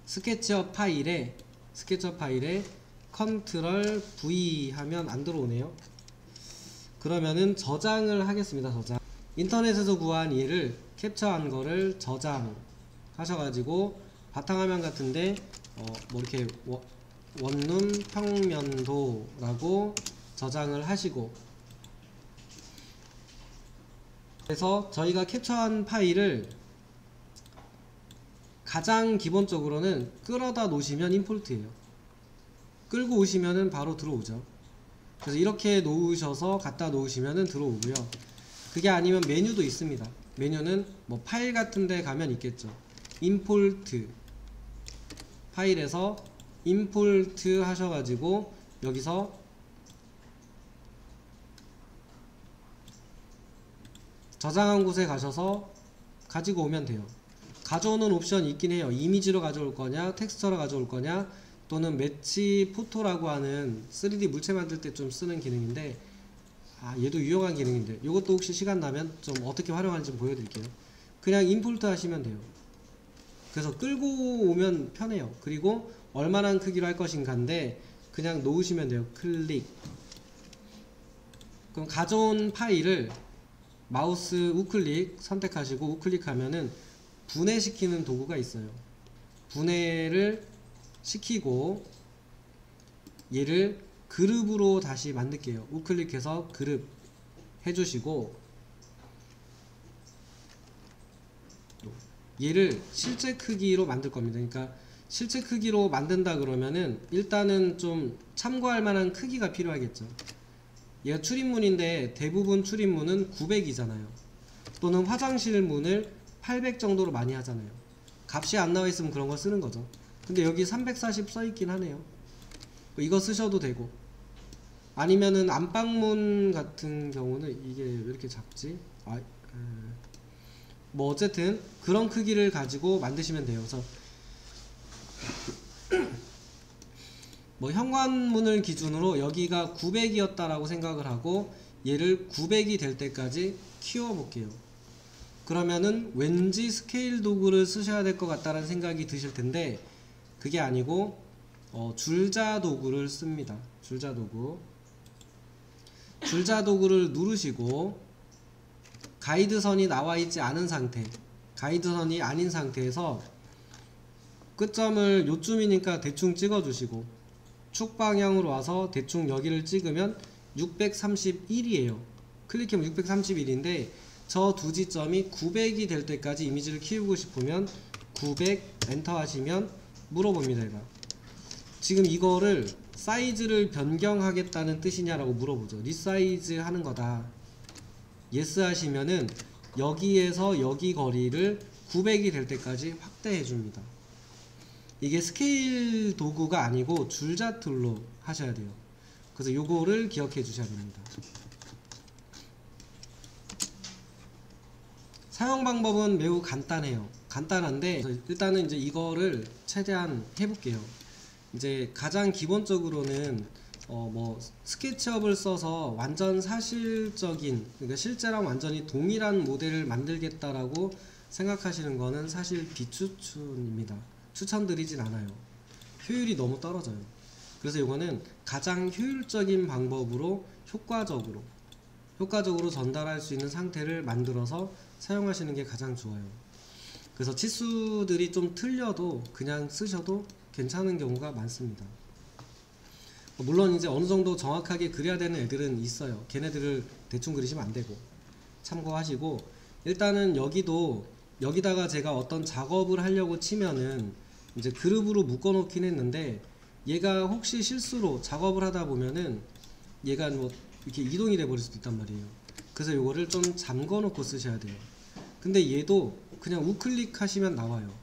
스케치업 파일에 컨트롤 V 하면 안 들어오네요. 그러면은 저장을 하겠습니다. 저장. 인터넷에서 구한 얘를 캡처한 거를 저장 하셔가지고 바탕화면 같은데 뭐 이렇게 원룸 평면도라고 저장을 하시고, 그래서 저희가 캡처한 파일을 가장 기본적으로는 끌어다 놓으시면 임포트예요. 끌고 오시면은 바로 들어오죠. 그래서 이렇게 놓으셔서 갖다 놓으시면은 들어오고요. 그게 아니면 메뉴도 있습니다. 메뉴는 뭐 파일 같은데 가면 있겠죠. 임포트 파일에서 임포트 하셔가지고 여기서 저장한 곳에 가셔서 가지고 오면 돼요. 가져오는 옵션이 있긴 해요. 이미지로 가져올 거냐, 텍스처로 가져올 거냐, 또는 매치 포토라고 하는 3D 물체 만들 때 좀 쓰는 기능인데, 얘도 유용한 기능인데 이것도 혹시 시간 나면 좀 어떻게 활용하는지 보여드릴게요. 그냥 임포트 하시면 돼요. 그래서 끌고 오면 편해요. 그리고 얼마나 크기로 할 것인가인데 그냥 놓으시면 돼요. 클릭. 그럼 가져온 파일을 마우스 우클릭 선택하시고 우클릭하면은 분해시키는 도구가 있어요. 분해를 시키고 얘를 그룹으로 다시 만들게요. 우클릭해서 그룹 해주시고, 얘를 실제 크기로 만들 겁니다. 그러니까 실제 크기로 만든다 그러면은 일단은 좀 참고할 만한 크기가 필요하겠죠. 얘가 출입문인데 대부분 출입문은 900이잖아요. 또는 화장실 문을 800 정도로 많이 하잖아요. 값이 안 나와 있으면 그런 거 쓰는 거죠. 근데 여기 340 써 있긴 하네요. 이거 쓰셔도 되고, 아니면은 안방문 같은 경우는 이게 왜 이렇게 작지? 뭐 어쨌든 그런 크기를 가지고 만드시면 돼요. 그래서 뭐 현관문을 기준으로 여기가 900이었다라고 생각을 하고 얘를 900이 될 때까지 키워 볼게요. 그러면은 왠지 스케일 도구를 쓰셔야 될 것 같다라는 생각이 드실 텐데 그게 아니고 줄자 도구를 씁니다. 줄자 도구를 누르시고 가이드선이 나와 있지 않은 상태, 가이드선이 아닌 상태에서 끝점을 요쯤이니까 대충 찍어 주시고 축 방향으로 와서 대충 여기를 찍으면 631이에요. 클릭하면 631인데 저 두 지점이 900이 될 때까지 이미지를 키우고 싶으면 900 엔터 하시면 물어봅니다. 얘가 지금 이거를 사이즈를 변경하겠다는 뜻이냐라고 물어보죠. 리사이즈 하는 거다. 예스 하시면은 여기에서 여기 거리를 900이 될 때까지 확대해 줍니다. 이게 스케일 도구가 아니고 줄자 툴로 하셔야 돼요. 그래서 요거를 기억해 주셔야 됩니다. 사용 방법은 매우 간단해요. 간단한데 일단은 이제 이거를 최대한 해볼게요. 이제 가장 기본적으로는 뭐 스케치업을 써서 완전 사실적인, 그러니까 실제랑 완전히 동일한 모델을 만들겠다라고 생각하시는 거는 사실 비추천입니다. 추천드리진 않아요. 효율이 너무 떨어져요. 그래서 이거는 가장 효율적인 방법으로 효과적으로 전달할 수 있는 상태를 만들어서 사용하시는 게 가장 좋아요. 그래서 치수들이 좀 틀려도 그냥 쓰셔도 괜찮은 경우가 많습니다. 물론 이제 어느 정도 정확하게 그려야 되는 애들은 있어요. 걔네들을 대충 그리시면 안 되고 참고하시고, 일단은 여기다가 제가 어떤 작업을 하려고 치면은 이제 그룹으로 묶어 놓긴 했는데 얘가 혹시 실수로 작업을 하다 보면은 얘가 뭐 이렇게 이동이 돼 버릴 수도 있단 말이에요. 그래서 요거를 좀 잠궈 놓고 쓰셔야 돼요. 근데 얘도 그냥 우클릭 하시면 나와요.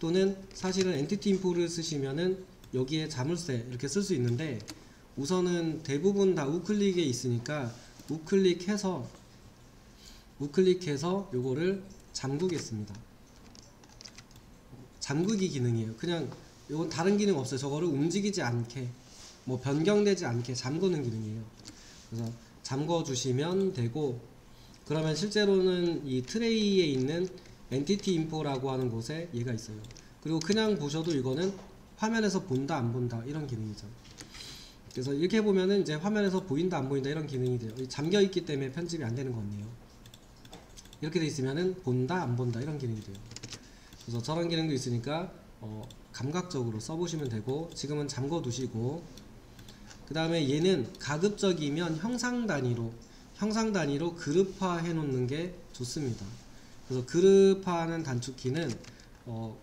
또는 사실은 엔티티 인포를 쓰시면은 여기에 자물쇠 이렇게 쓸 수 있는데 우선은 대부분 다 우클릭에 있으니까 우클릭해서 요거를 잠그겠습니다. 잠그기 기능이에요. 그냥 요건 다른 기능 없어요. 저거를 움직이지 않게, 뭐 변경되지 않게 잠그는 기능이에요. 그래서 잠궈 주시면 되고, 그러면 실제로는 이 트레이에 있는 엔티티 인포라고 하는 곳에 얘가 있어요. 그리고 그냥 보셔도 이거는 화면에서 본다 안 본다 이런 기능이죠. 그래서 이렇게 보면은 이제 화면에서 보인다 안 보인다 이런 기능이 돼요. 잠겨 있기 때문에 편집이 안 되는 것 같네요. 이렇게 돼 있으면은 본다 안 본다 이런 기능이 돼요. 그래서 저런 기능도 있으니까 감각적으로 써보시면 되고, 지금은 잠궈 두시고, 그 다음에 얘는 가급적이면 형상 단위로 그룹화 해 놓는 게 좋습니다. 그래서 그룹화하는 단축키는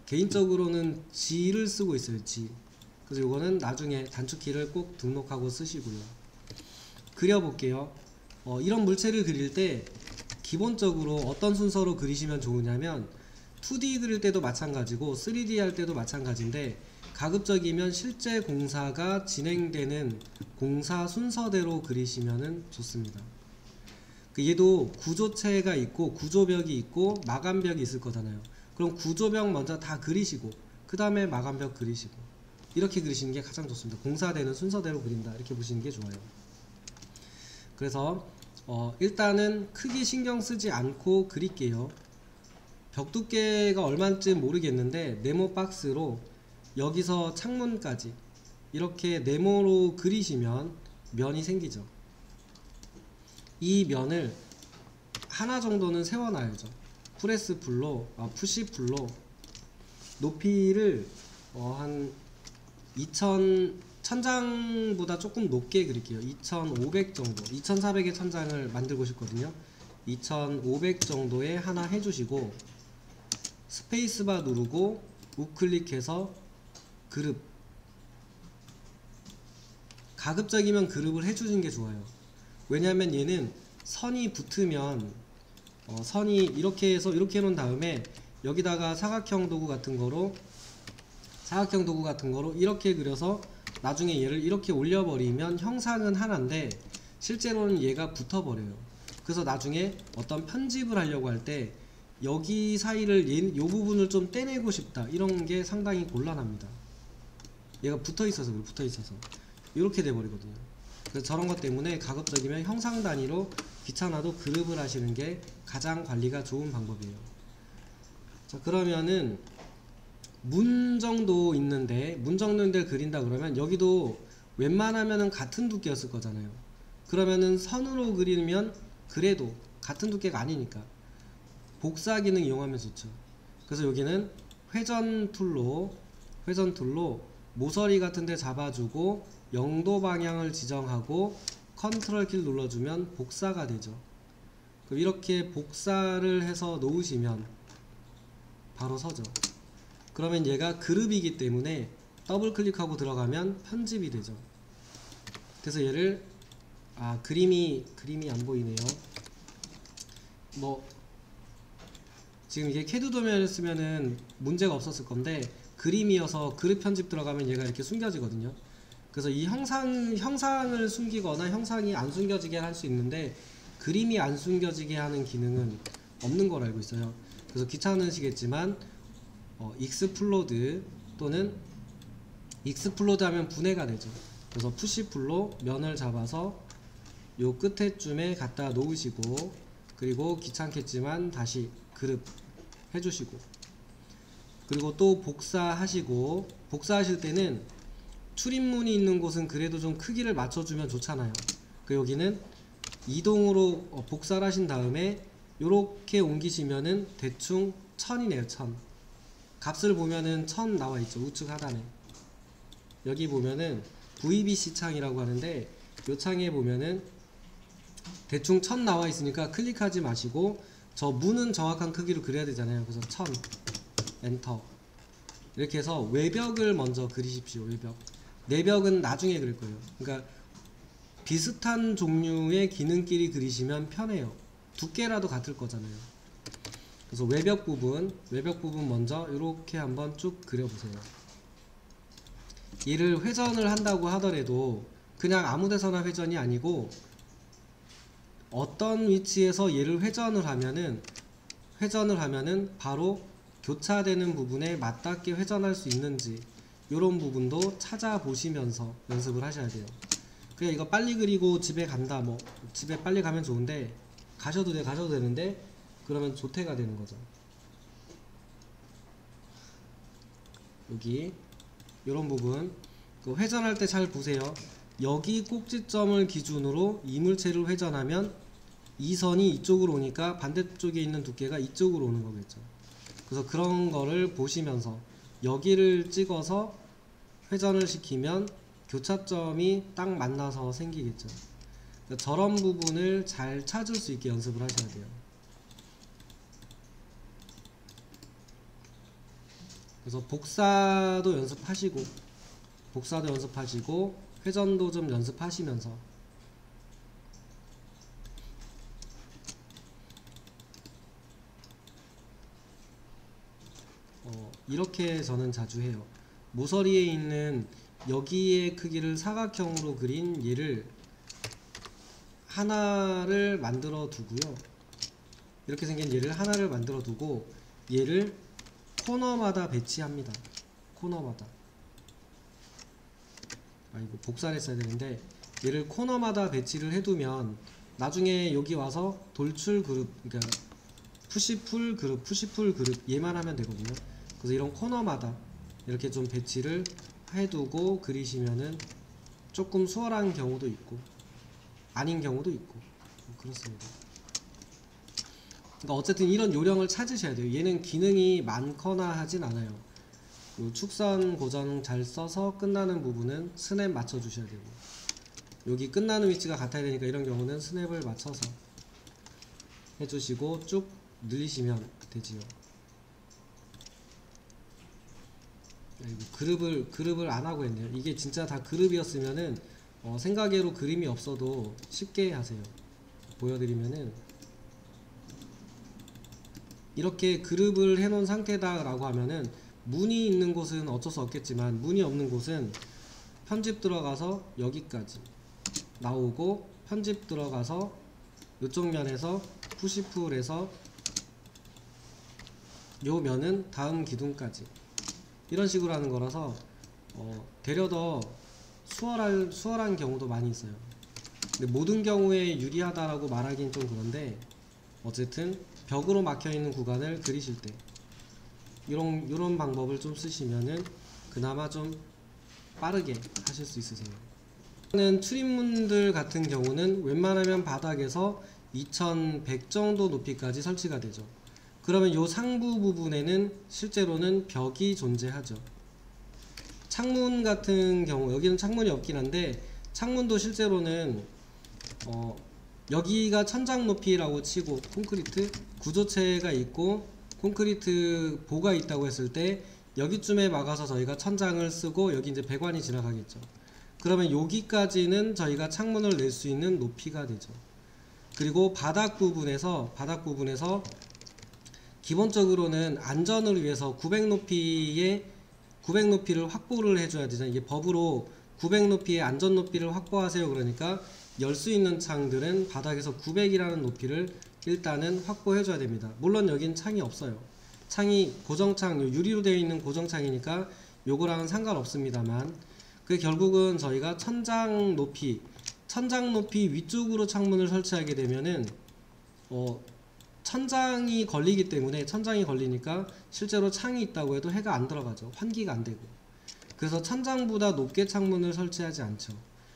개인적으로는 G를 쓰고 있어요. G. 그래서 이거는 나중에 단축키를 꼭 등록하고 쓰시고요. 그려볼게요. 이런 물체를 그릴 때 기본적으로 어떤 순서로 그리시면 좋으냐면 2D 그릴 때도 마찬가지고 3D 할 때도 마찬가지인데, 가급적이면 실제 공사가 진행되는 공사 순서대로 그리시면 좋습니다. 얘도 구조체가 있고 구조벽이 있고 마감벽이 있을 거잖아요. 그럼 구조벽 먼저 다 그리시고 그 다음에 마감벽 그리시고 이렇게 그리시는 게 가장 좋습니다. 공사되는 순서대로 그린다 이렇게 보시는 게 좋아요. 그래서 일단은 크게 신경 쓰지 않고 그릴게요. 벽 두께가 얼마인지 모르겠는데 네모 박스로 여기서 창문까지 이렇게 네모로 그리시면 면이 생기죠. 이 면을 하나 정도는 세워놔야죠. 프레스 풀로, 푸시 풀로 높이를 한 1000장보다 조금 높게 그릴게요. 2500 정도, 2400의 천장을 만들고 싶거든요. 2500 정도에 하나 해주시고 스페이스바 누르고 우클릭해서 그룹, 가급적이면 그룹을 해주는 게 좋아요. 왜냐하면 얘는 선이 붙으면 선이 이렇게 해서 이렇게 해놓은 다음에 여기다가 사각형 도구 같은 거로 이렇게 그려서 나중에 얘를 이렇게 올려버리면 형상은 하나인데 실제로는 얘가 붙어버려요. 그래서 나중에 어떤 편집을 하려고 할 때 여기 사이를 요 부분을 좀 떼내고 싶다 이런 게 상당히 곤란합니다. 얘가 붙어있어서 그래, 붙어있어서 이렇게 돼버리거든요. 그래서 저런 것 때문에 가급적이면 형상 단위로 귀찮아도 그룹을 하시는 게 가장 관리가 좋은 방법이에요. 자, 그러면은 문 정도 있는데 그린다 그러면 여기도 웬만하면은 같은 두께였을 거잖아요. 그러면은 선으로 그리면 그래도 같은 두께가 아니니까 복사 기능 이용하면 좋죠. 그래서 여기는 회전 툴로 모서리 같은 데 잡아주고 0도 방향을 지정하고 컨트롤 키를 눌러주면 복사가 되죠. 그럼 이렇게 복사를 해서 놓으시면 바로 서죠. 그러면 얘가 그룹이기 때문에 더블 클릭하고 들어가면 편집이 되죠. 그래서 얘를 그림이 안 보이네요. 지금 이게 캐드 도면이었으면은 문제가 없었을 건데 그림이어서 그룹 편집 들어가면 얘가 이렇게 숨겨지거든요. 그래서 이 형상을 숨기거나 형상이 안 숨겨지게 할 수 있는데 그림이 안 숨겨지게 하는 기능은 없는 걸 알고 있어요. 그래서 귀찮으시겠지만 익스플로드 또는 익스플로드 하면 분해가 되죠. 그래서 푸시풀로 면을 잡아서 요 끝에쯤에 갖다 놓으시고, 그리고 귀찮겠지만 다시 그룹 해주시고, 그리고 또 복사하실 때는 출입문이 있는 곳은 그래도 좀 크기를 맞춰주면 좋잖아요. 여기는 이동으로 복사를 하신 다음에 요렇게 옮기시면은 대충 1000이네요. 1000 값을 보면은 1000 나와있죠. 우측 하단에 여기 보면은 VBC 창이라고 하는데 요 창에 보면은 대충 1000 나와있으니까 클릭하지 마시고 저 문은 정확한 크기로 그려야 되잖아요. 그래서 1000 엔터 이렇게 해서 외벽을 먼저 그리십시오. 내벽은 나중에 그릴 거예요. 그러니까 비슷한 종류의 기능끼리 그리시면 편해요. 두께라도 같을 거잖아요. 그래서 외벽 부분 먼저 이렇게 한번 쭉 그려보세요. 얘를 회전을 한다고 하더라도 그냥 아무 데서나 회전이 아니고 어떤 위치에서 얘를 회전을 하면은 바로 교차되는 부분에 맞닿게 회전할 수 있는지 이런 부분도 찾아보시면서 연습을 하셔야 돼요. 그냥 이거 빨리 그리고 집에 간다, 집에 빨리 가면 좋은데 가셔도 되는데 그러면 조퇴가 되는 거죠. 여기 이런 부분 그 회전할 때 잘 보세요. 여기 꼭지점을 기준으로 이물체를 회전하면 이 선이 이쪽으로 오니까 반대쪽에 있는 두께가 이쪽으로 오는 거겠죠. 그래서 그런 거를 보시면서 여기를 찍어서 회전을 시키면 교차점이 딱 만나서 생기겠죠. 그러니까 저런 부분을 잘 찾을 수 있게 연습을 하셔야 돼요. 그래서 복사도 연습하시고 회전도 좀 연습하시면서 이렇게 저는 자주 해요. 모서리에 있는 여기의 크기를 사각형으로 그린 얘를 하나를 만들어 두고요. 이렇게 생긴 얘를 하나를 만들어 두고 얘를 코너마다 배치합니다. 코너마다. 이거 복사를 했어야 되는데 얘를 코너마다 배치를 해두면 나중에 여기 와서 돌출 그룹, 그러니까 푸시풀 그룹, 푸시풀 그룹 얘만 하면 되거든요. 그래서 이런 코너마다 이렇게 좀 배치를 해두고 그리시면은 조금 수월한 경우도 있고 아닌 경우도 있고 그렇습니다. 그러니까 어쨌든 이런 요령을 찾으셔야 돼요. 얘는 기능이 많거나 하진 않아요. 요 축선 고정 잘 써서 끝나는 부분은 스냅 맞춰 주셔야 되고 여기 끝나는 위치가 같아야 되니까 이런 경우는 스냅을 맞춰서 해주시고 쭉 늘리시면 되지요. 그룹을 안 하고 했네요. 이게 진짜 다 그룹이었으면은 생각외로 그림이 없어도 쉽게 하세요. 보여드리면은 이렇게 그룹을 해놓은 상태다 라고 하면은 문이 있는 곳은 어쩔 수 없겠지만 문이 없는 곳은 편집 들어가서 여기까지 나오고 편집 들어가서 이쪽 면에서 푸시풀에서 요 면은 다음 기둥까지 이런 식으로 하는 거라서 되려 더 수월한 경우도 많이 있어요. 근데 모든 경우에 유리하다라고 말하긴 좀 그런데 어쨌든 벽으로 막혀있는 구간을 그리실 때 이런 방법을 좀 쓰시면은 그나마 좀 빠르게 하실 수 있으세요. 출입문들 같은 경우는 웬만하면 바닥에서 2100 정도 높이까지 설치가 되죠. 그러면 요 상부 부분에는 실제로는 벽이 존재하죠. 창문 같은 경우 여기는 창문이 없긴 한데 창문도 실제로는 여기가 천장 높이라고 치고 콘크리트 구조체가 있고 콘크리트 보가 있다고 했을 때 여기쯤에 막아서 저희가 천장을 쓰고 여기 이제 배관이 지나가겠죠. 그러면 여기까지는 저희가 창문을 낼 수 있는 높이가 되죠. 그리고 바닥 부분에서 기본적으로는 안전을 위해서 900 높이를 확보를 해줘야 되잖아요. 이게 법으로 900 높이의 안전 높이를 확보하세요. 그러니까 열 수 있는 창들은 바닥에서 900이라는 높이를 일단은 확보해줘야 됩니다. 물론 여긴 창이 없어요. 창이 고정창, 유리로 되어 있는 고정창이니까 요거랑은 상관없습니다만 그 결국은 저희가 천장 높이 위쪽으로 창문을 설치하게 되면은 천장이 걸리니까 실제로 창이 있다고 해도 해가 안 들어가죠. 환기가 안 되고. 그래서 천장보다 높게 창문을 설치하지 않죠.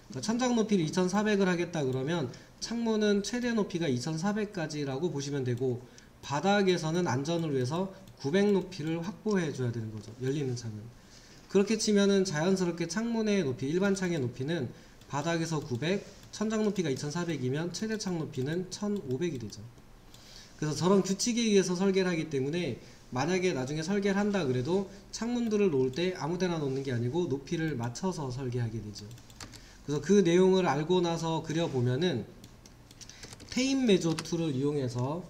그러니까 천장 높이를 2400을 하겠다 그러면 창문은 최대 높이가 2400까지라고 보시면 되고 바닥에서는 안전을 위해서 900 높이를 확보해 줘야 되는 거죠. 열리는 창은. 그렇게 치면은 자연스럽게 창문의 높이, 일반 창의 높이는 바닥에서 900, 천장 높이가 2400이면 최대 창 높이는 1500이 되죠. 그래서 저런 규칙에 의해서 설계를 하기 때문에 만약에 나중에 설계를 한다 그래도 창문들을 놓을 때 아무데나 놓는 게 아니고 높이를 맞춰서 설계하게 되죠. 그래서 그 내용을 알고 나서 그려보면은 테입 메조 툴을 이용해서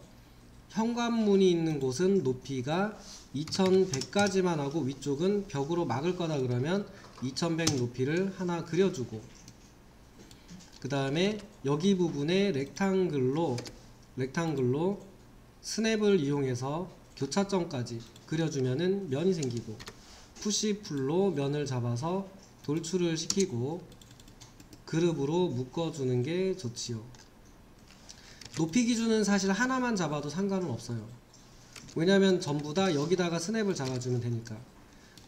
현관문이 있는 곳은 높이가 2100까지만 하고 위쪽은 벽으로 막을 거다 그러면 2100 높이를 하나 그려주고 그 다음에 여기 부분에 렉탕글로 스냅을 이용해서 교차점까지 그려주면은 면이 생기고 푸시풀로 면을 잡아서 돌출을 시키고 그룹으로 묶어주는 게 좋지요. 높이 기준은 사실 하나만 잡아도 상관은 없어요. 왜냐면 전부 다 여기다가 스냅을 잡아주면 되니까.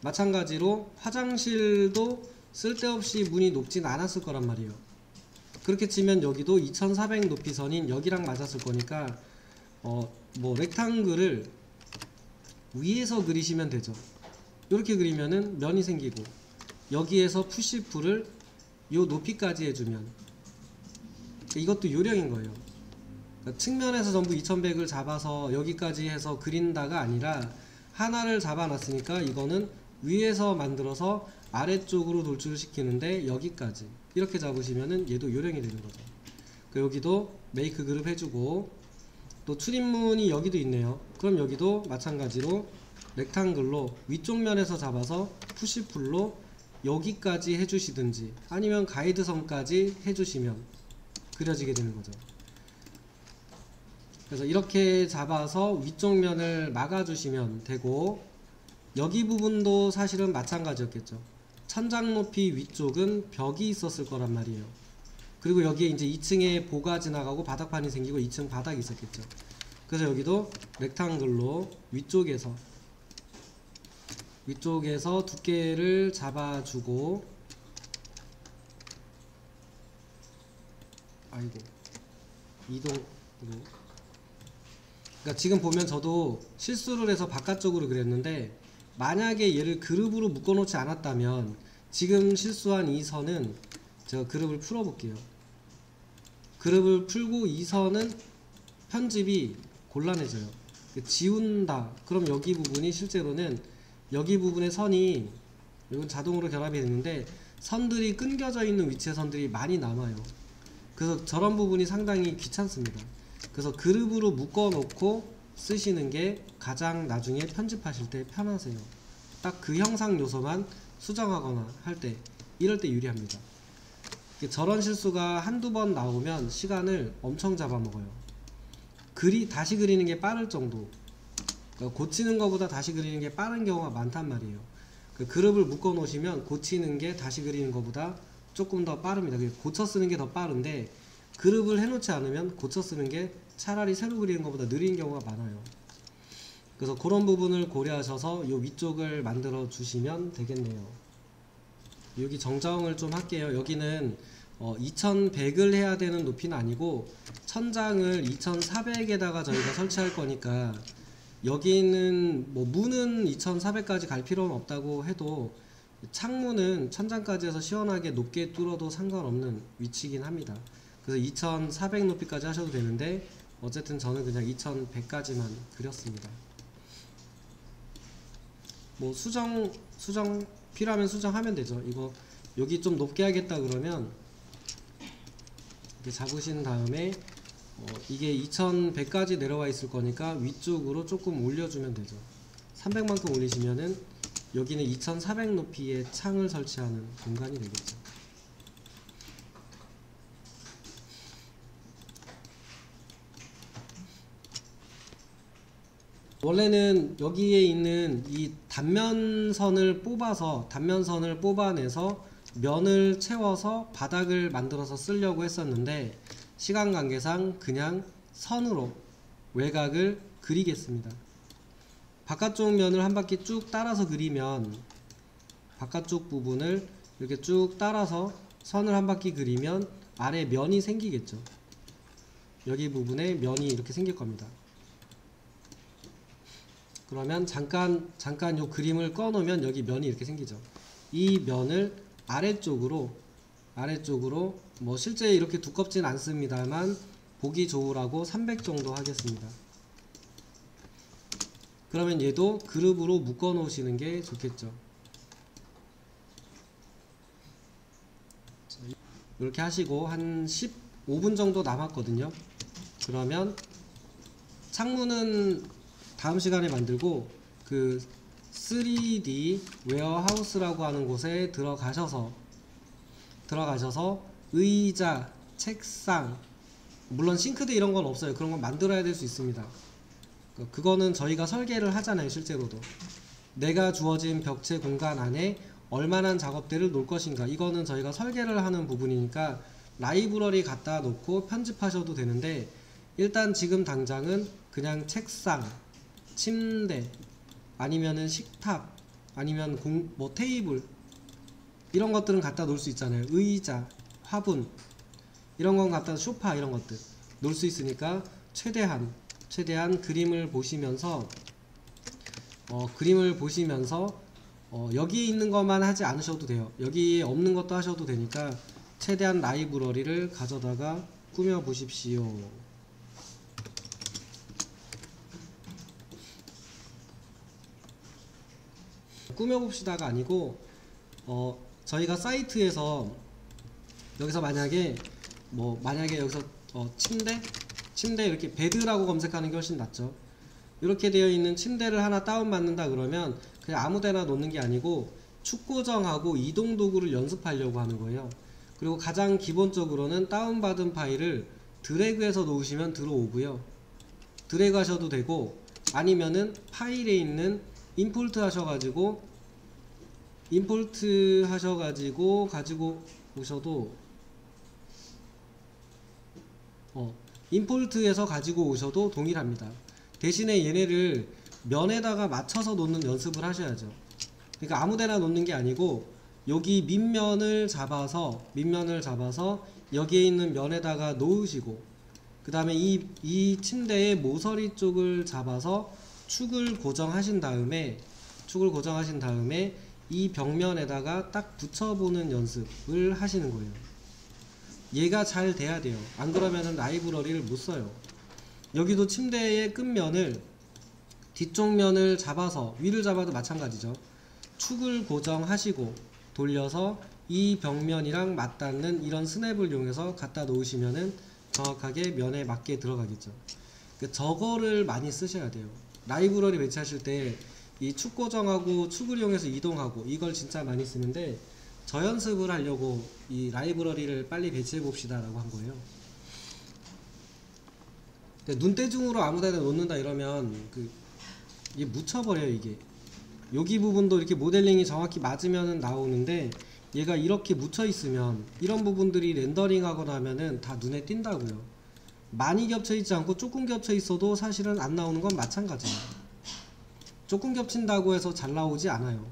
마찬가지로 화장실도 쓸데없이 문이 높진 않았을 거란 말이에요. 그렇게 치면 여기도 2400 높이선인 여기랑 맞았을 거니까 뭐 렉탱글을 위에서 그리시면 되죠. 이렇게 그리면은 면이 생기고 여기에서 푸시풀을 요 높이까지 해주면 이것도 요령인 거예요. 그러니까 측면에서 전부 2100을 잡아서 여기까지 해서 그린다가 아니라 하나를 잡아놨으니까 이거는 위에서 만들어서 아래쪽으로 돌출을 시키는데 여기까지 이렇게 잡으시면은 얘도 요령이 되는 거죠. 여기도 메이크 그룹 해주고 또 출입문이 여기도 있네요. 그럼 여기도 마찬가지로 렉탱글로 위쪽 면에서 잡아서 푸시풀로 여기까지 해주시든지 아니면 가이드선까지 해주시면 그려지게 되는 거죠. 그래서 이렇게 잡아서 위쪽 면을 막아주시면 되고 여기 부분도 사실은 마찬가지였겠죠. 천장 높이 위쪽은 벽이 있었을 거란 말이에요. 그리고 여기에 이제 2층에 보가 지나가고 바닥판이 생기고 2층 바닥이 있었겠죠. 그래서 여기도 렉탱글로 위쪽에서 두께를 잡아주고 이동으로 그러니까 지금 보면 저도 실수를 해서 바깥쪽으로 그렸는데 만약에 얘를 그룹으로 묶어 놓지 않았다면 지금 실수한 이 선은 제가 그룹을 풀어 볼게요. 그룹을 풀고 이 선은 편집이 곤란해져요. 지운다 그럼 여기 부분이 실제로는 여기 부분의 선이 이건 자동으로 결합이 됐는데 선들이 끊겨져 있는 위치의 선들이 많이 남아요. 그래서 저런 부분이 상당히 귀찮습니다. 그래서 그룹으로 묶어 놓고 쓰시는 게 가장 나중에 편집하실 때 편하세요. 딱 그 형상 요소만 수정하거나 할 때 이럴 때 유리합니다. 저런 실수가 한두 번 나오면 시간을 엄청 잡아먹어요. 다시 그리는 게 빠를 정도. 그러니까 고치는 것보다 다시 그리는 게 빠른 경우가 많단 말이에요. 그룹을 묶어 놓으시면 고치는 게 다시 그리는 것보다 조금 더 빠릅니다. 고쳐 쓰는 게 더 빠른데 그룹을 해놓지 않으면 고쳐 쓰는 게 차라리 새로 그리는 것보다 느린 경우가 많아요. 그래서 그런 부분을 고려하셔서 이 위쪽을 만들어 주시면 되겠네요. 여기 정정을 좀 할게요. 여기는 2100을 해야 되는 높이는 아니고 천장을 2400에다가 저희가 설치할 거니까 여기는 뭐 문은 2400까지 갈 필요는 없다고 해도 창문은 천장까지 해서 시원하게 높게 뚫어도 상관없는 위치이긴 합니다. 그래서 2400 높이까지 하셔도 되는데 어쨌든 저는 그냥 2100까지만 그렸습니다. 뭐 수정 필요하면 수정하면 되죠. 이거 여기 좀 높게 하겠다 그러면 이렇게 잡으신 다음에 이게 2100까지 내려와 있을 거니까 위쪽으로 조금 올려주면 되죠. 300만큼 올리시면은 여기는 2400 높이의 창을 설치하는 공간이 되겠죠. 원래는 여기에 있는 이 단면선을 뽑아내서 면을 채워서 바닥을 만들어서 쓰려고 했었는데 시간 관계상 그냥 선으로 외곽을 그리겠습니다. 바깥쪽 면을 한 바퀴 쭉 따라서 그리면 바깥쪽 부분을 이렇게 쭉 따라서 선을 한 바퀴 그리면 아래 면이 생기겠죠. 여기 부분에 면이 이렇게 생길 겁니다. 그러면 잠깐 요 그림을 꺼 놓으면 여기 면이 이렇게 생기죠. 이 면을 아래쪽으로 뭐 실제 이렇게 두껍진 않습니다만 보기 좋으라고 300 정도 하겠습니다. 그러면 얘도 그룹으로 묶어 놓으시는 게 좋겠죠. 이렇게 하시고 한 15분 정도 남았거든요. 그러면 창문은 다음 시간에 만들고 그 3D 웨어하우스라고 하는 곳에 들어가셔서 의자, 책상, 물론 싱크대 이런 건 없어요. 그런 건 만들어야 될 수 있습니다. 그거는 저희가 설계를 하잖아요. 실제로도 내가 주어진 벽체 공간 안에 얼마나 작업대를 놓을 것인가, 이거는 저희가 설계를 하는 부분이니까 라이브러리 갖다 놓고 편집하셔도 되는데 일단 지금 당장은 그냥 책상, 침대, 아니면은 식탁, 아니면 뭐 테이블 이런 것들은 갖다 놓을 수 있잖아요. 의자, 화분 이런 건 갖다 소파 이런 것들 놓을 수 있으니까 최대한 그림을 보시면서 여기에 있는 것만 하지 않으셔도 돼요. 여기에 없는 것도 하셔도 되니까 최대한 라이브러리를 가져다가 꾸며 보십시오. 꾸며봅시다가 아니고 저희가 사이트에서 여기서 만약에 여기서 침대 이렇게 베드라고 검색하는 게 훨씬 낫죠. 이렇게 되어 있는 침대를 하나 다운받는다 그러면 그냥 아무데나 놓는 게 아니고 축 고정하고 이동 도구를 연습하려고 하는 거예요. 그리고 가장 기본적으로는 다운받은 파일을 드래그해서 놓으시면 들어오고요. 드래그 하셔도 되고 아니면은 파일에 있는 임포트 하셔가지고 가지고 오셔도 임포트해서 가지고 오셔도 동일합니다. 대신에 얘네를 면에다가 맞춰서 놓는 연습을 하셔야죠. 그러니까 아무데나 놓는 게 아니고 여기 밑면을 잡아서 여기에 있는 면에다가 놓으시고 그 다음에 이 침대의 모서리 쪽을 잡아서 축을 고정하신 다음에 이 벽면에다가 딱 붙여보는 연습을 하시는 거예요. 얘가 잘 돼야 돼요. 안 그러면은 라이브러리를 못 써요. 여기도 침대의 끝면을 뒤쪽 면을 잡아서 위를 잡아도 마찬가지죠. 축을 고정하시고 돌려서 이 벽면이랑 맞닿는 이런 스냅을 이용해서 갖다 놓으시면은 정확하게 면에 맞게 들어가겠죠. 저거를 많이 쓰셔야 돼요. 라이브러리 배치하실 때 이 축 고정하고 축을 이용해서 이동하고 이걸 진짜 많이 쓰는데 저 연습을 하려고 이 라이브러리를 빨리 배치해 봅시다 라고 한 거예요. 눈대중으로 아무데나 놓는다 이러면 이게 묻혀버려요. 이게 여기 부분도 이렇게 모델링이 정확히 맞으면 나오는데 얘가 이렇게 묻혀 있으면 이런 부분들이 렌더링 하거나 하면은 다 눈에 띈다고요. 많이 겹쳐 있지 않고 조금 겹쳐 있어도 사실은 안 나오는 건 마찬가지예요. 조금 겹친다고 해서 잘 나오지 않아요.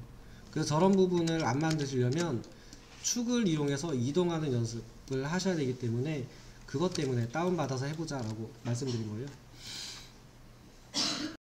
그래서 저런 부분을 안 만드시려면 축을 이용해서 이동하는 연습을 하셔야 되기 때문에 그것 때문에 다운받아서 해보자 라고 말씀드린 거예요.